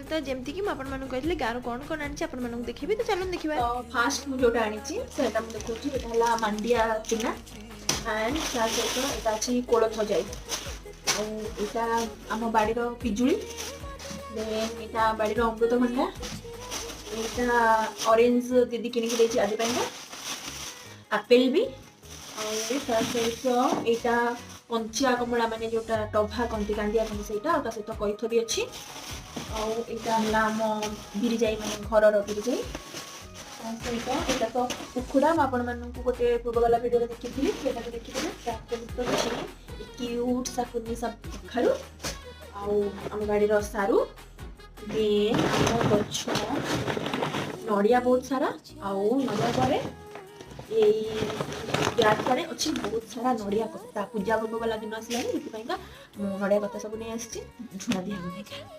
तो जमती कि मुझे कहली गाँव कौन कौन आनी देखी तो चलो देखा। तो फास्ट मुझे जोटा आनी से देखिए मांडिया चूना एंड ता सहित एटा अच्छी कोलथ जाई आटा आम बाड़ीर पिजुड़ी देन यहाँ बाड़ीर अमृतभंडा यहाँ ऑरेंज दीदी किनिक आज आपेल भी ता सहित यहाँ कंचा कमला माने जोटा टभा कंटी कांदिया से सहित कैथ भी अच्छी आम बिरी जाई माने घर बिरी जाई सहित यहाँ तो कुकुड़ा मुझे गोटे पूर्वगला भिडियो देखी देखिए क्यूट सा कुनी सब कखारू आम बाड़ीर सारू देन आम गछ नड़िया बहुत सारा आउ नड़िया पर याद अच्छी बहुत सारा नड़िया कता पूजा भोग वाला दिन आसला नड़िया कता सब नहीं आसी झुणा दिया।